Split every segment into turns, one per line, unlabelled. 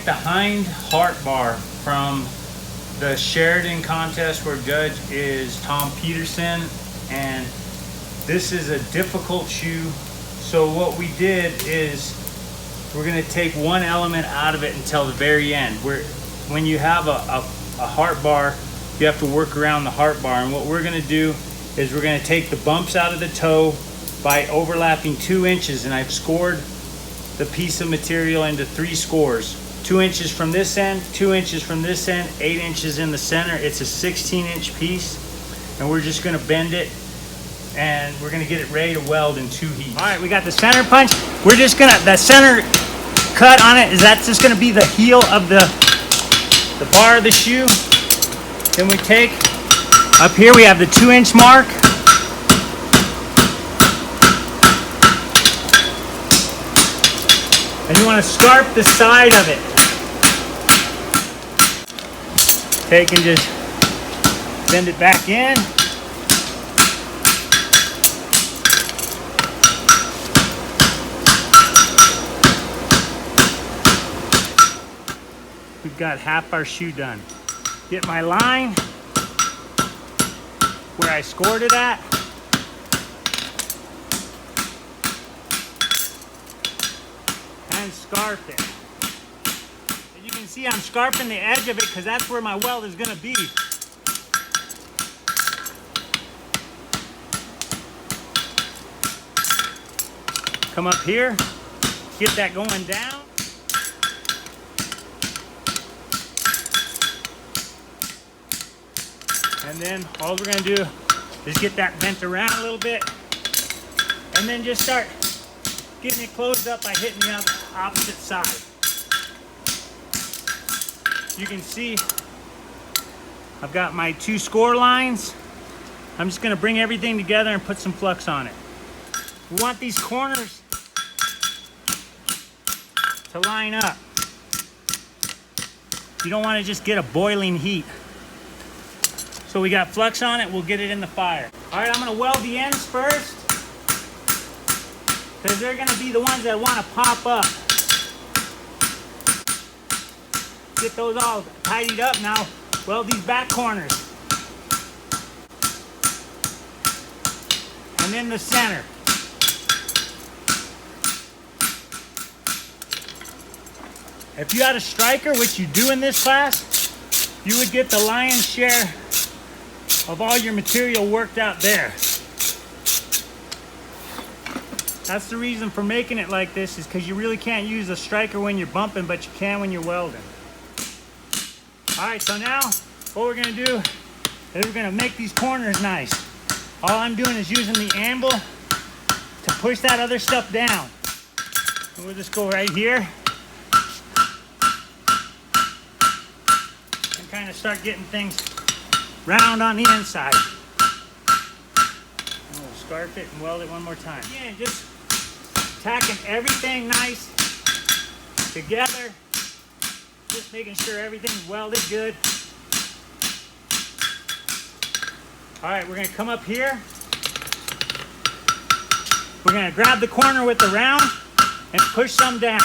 make the Hind Heartbar from the Sheridan contest where judge is Tom Peterson, and this is a difficult shoe. So what we did is we're going to take one element out of it until the very end. When you have a Heartbar, you have to work around the Heartbar, and what we're going to do is we're going to take the bumps out of the toe by overlapping 2 inches, and I've scored the piece of material into 3 scores. 2 inches from this end, 2 inches from this end, 8 inches in the center. It's a 16-inch piece, and we're just going to bend it, and we're going to get it ready to weld in 2 heats. All right, we got the center punch. We're just going to, the center cut on it, that's just going to be the heel of the bar of the shoe. Then we take, up here we have the 2-inch mark. And you want to scarp the side of it. Take and just bend it back in. We've got half our shoe done. Get my line where I scored it at. And scarf it. As you can see, I'm scarping the edge of it because that's where my weld is going to be. Come up here, get that going down. And then all we're going to do is get that bent around a little bit, and then just start getting it closed up by hitting the opposite side. You can see I've got my 2 score lines. I'm just going to bring everything together and put some flux on it. We want these corners to line up. You don't want to just get a boiling heat. So we got flux on it, we'll get it in the fire. All right, I'm going to weld the ends first, because they're going to be the ones that want to pop up. Get those all tidied up now. Weld these back corners. And then the center. If you had a striker, which you do in this class, you would get the lion's share of all your material worked out there. That's the reason for making it like this, is because you really can't use a striker when you're bumping, but you can when you're welding. Alright, so now what we're going to do is we're going to make these corners nice. All I'm doing is using the anvil to push that other stuff down. And we'll just go right here and kind of start getting things round on the inside. And we'll scarf it and weld it one more time. Again, just tacking everything nice together. Just making sure everything's welded good. Alright, we're going to come up here. We're going to grab the corner with the round and push some down.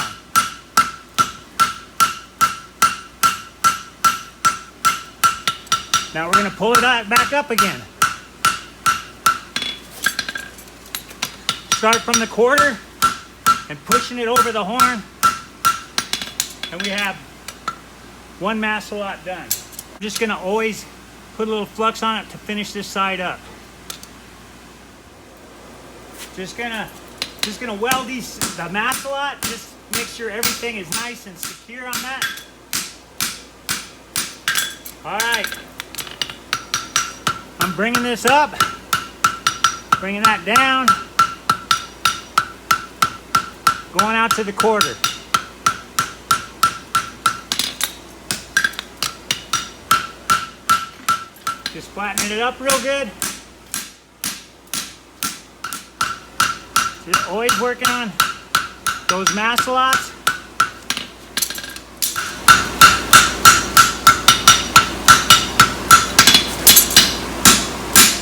Now we're going to pull it back up again. Start from the quarter and pushing it over the horn. And we have one masalot done. I'm just going to always put a little flux on it to finish this side up. Just gonna weld the masalot. Just make sure everything is nice and secure on that. All right. I'm bringing this up, bringing that down, going out to the quarter. Just flattening it up real good. Just always working on those masalots.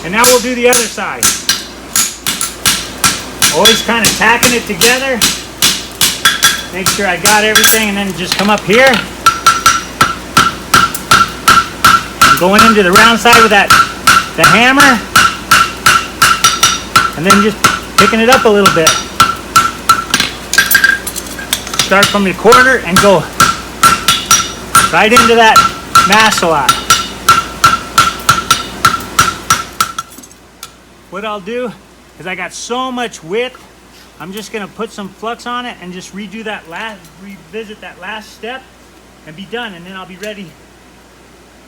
And now we'll do the other side. Always kind of tacking it together. Make sure I got everything, and then just come up here. I'm going into the round side with the hammer, and then just picking it up a little bit. Start from the quarter and go right into that masalot. What I'll do is I got so much width, I'm just gonna put some flux on it and just revisit that last step and be done, and then I'll be ready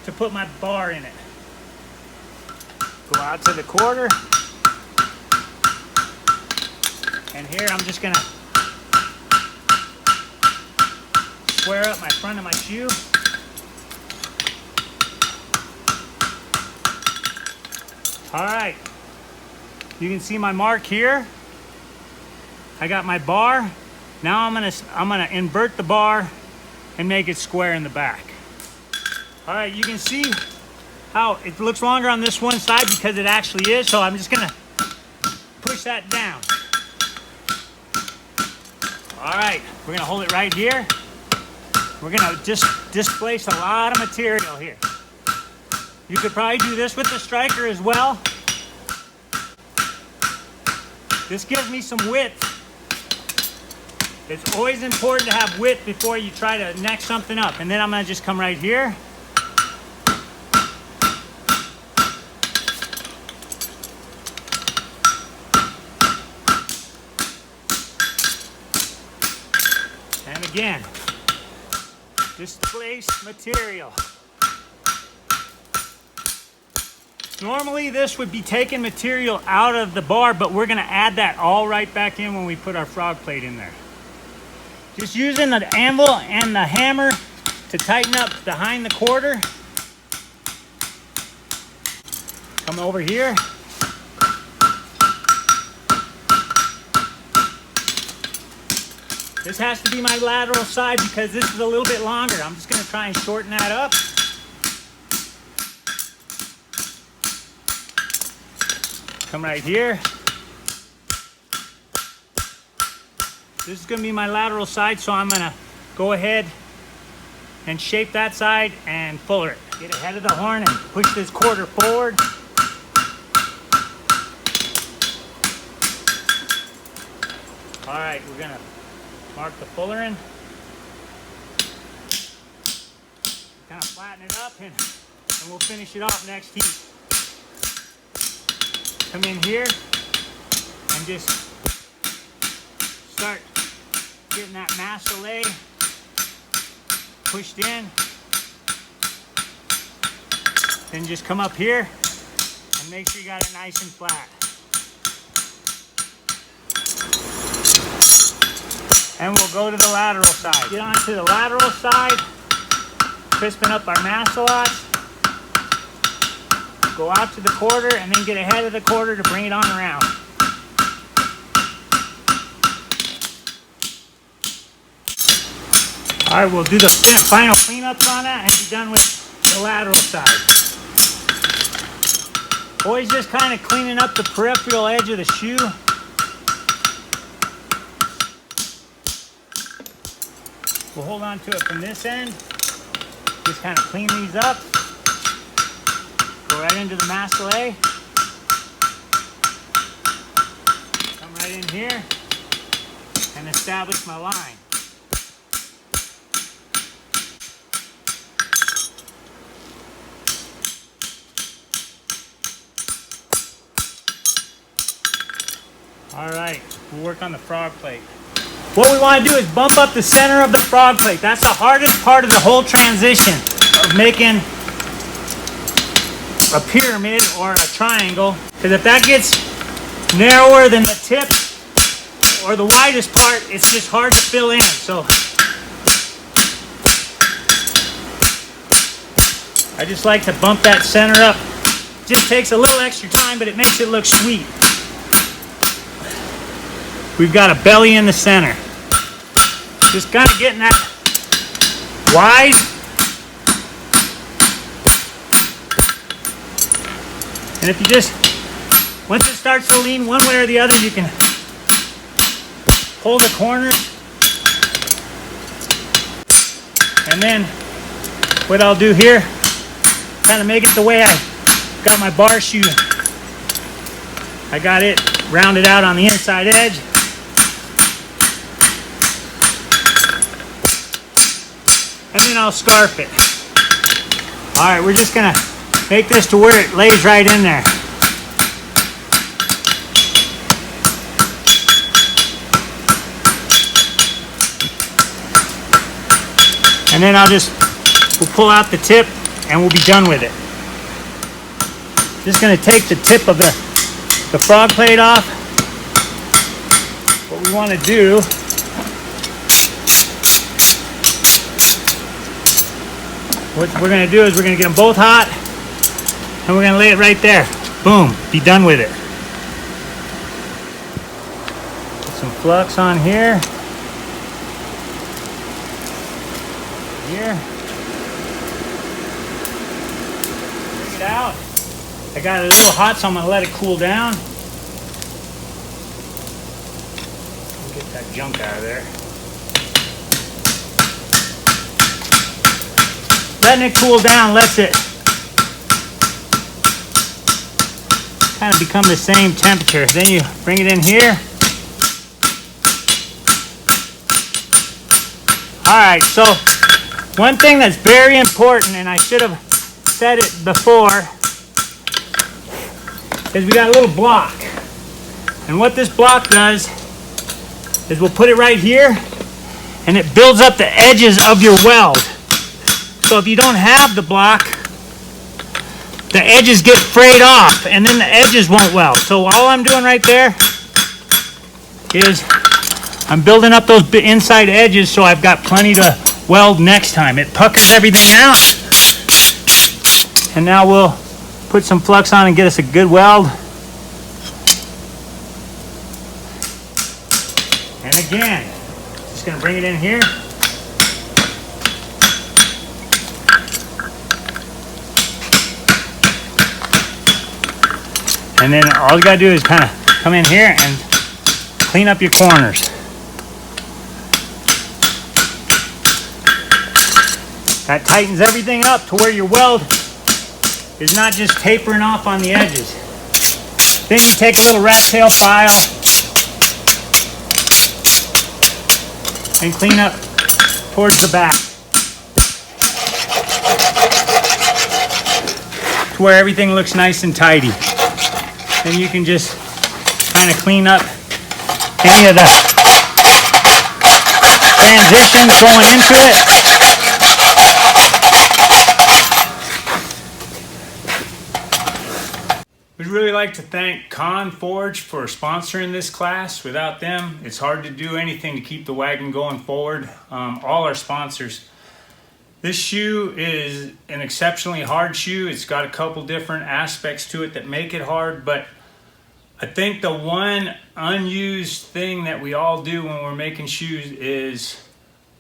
to put my bar in it. Go out to the quarter, and here I'm just gonna square up my front of my shoe. All right, you can see my mark here. I got my bar. Now I'm gonna invert the bar and make it square in the back. All right, you can see how it looks longer on this one side because it actually is. So I'm just gonna push that down. All right, we're gonna hold it right here. We're gonna just displace a lot of material here. You could probably do this with the striker as well. This gives me some width. It's always important to have width before you try to neck something up. And then I'm gonna just come right here. And again, displace material. Normally this would be taking material out of the bar, but we're gonna add that all right back in when we put our frog plate in there. Just using the anvil and the hammer to tighten up behind the quarter. Come over here. This has to be my lateral side because this is a little bit longer. I'm just gonna try and shorten that up. Come right here. This is gonna be my lateral side, so I'm gonna go ahead and shape that side and fuller it. Get ahead of the horn and push this quarter forward. All right, we're gonna mark the fullering. Kind of flatten it up and we'll finish it off next heat. Come in here and just start getting that masalot pushed in. Then just come up here and make sure you got it nice and flat. And we'll go to the lateral side. Get onto the lateral side, crisping up our masalots. Go out to the quarter and then get ahead of the quarter to bring it on around. All right, we'll do the final cleanups on that and be done with the lateral side. Always just kind of cleaning up the peripheral edge of the shoe. We'll hold on to it from this end. Just kind of clean these up. Go right into the masalot. Come right in here and establish my line. All right, we'll work on the frog plate. What we want to do is bump up the center of the frog plate. That's the hardest part of the whole transition of making a pyramid or a triangle. Because if that gets narrower than the tip or the widest part, it's just hard to fill in. So I just like to bump that center up. Just takes a little extra time, but it makes it look sweet. We've got a belly in the center. Just kind of getting that wide. And if you just, once it starts to lean one way or the other, you can pull the corners And then what I'll do here, kind of make it the way I got my bar shoe. I got it rounded out on the inside edge. And then I'll scarf it. All right, we're just gonna make this to where it lays right in there. And then we'll pull out the tip and we'll be done with it. Just gonna take the tip of the frog plate off. What we wanna do what we're going to do is we're going to get them both hot and we're going to lay it right there. Boom, be done with it. Put some flux on here. Here. Bring it out. I got it a little hot, so I'm going to let it cool down. Get that junk out of there. Letting it cool down lets it kind of become the same temperature. Then you bring it in here. All right, so one thing that's very important, and I should have said it before, is we got a little block. And what this block does is we'll put it right here, and it builds up the edges of your weld. So if you don't have the block, the edges get frayed off and then the edges won't weld. So all I'm doing right there is I'm building up those inside edges so I've got plenty to weld next time. It puckers everything out. And now we'll put some flux on and get us a good weld. And again, just gonna bring it in here. And then all you gotta do is kind of come in here and clean up your corners. That tightens everything up to where your weld is not just tapering off on the edges. Then you take a little rat tail file and clean up towards the back to where everything looks nice and tidy. Then you can just kind of clean up any of the transitions going into it. We'd really like to thank Con Forge for sponsoring this class. Without them, it's hard to do anything to keep the wagon going forward. All our sponsors. This shoe is an exceptionally hard shoe. It's got a couple different aspects to it that make it hard, but I think the one unused thing that we all do when we're making shoes is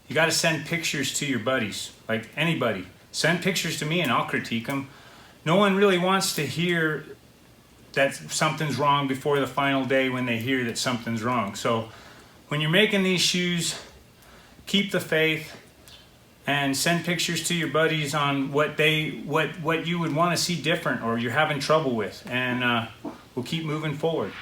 you got to send pictures to your buddies, like anybody. Send pictures to me and I'll critique them. No one really wants to hear that something's wrong before the final day when they hear that something's wrong. So when you're making these shoes, keep the faith and send pictures to your buddies on what you would want to see different or you're having trouble with, and we'll keep moving forward.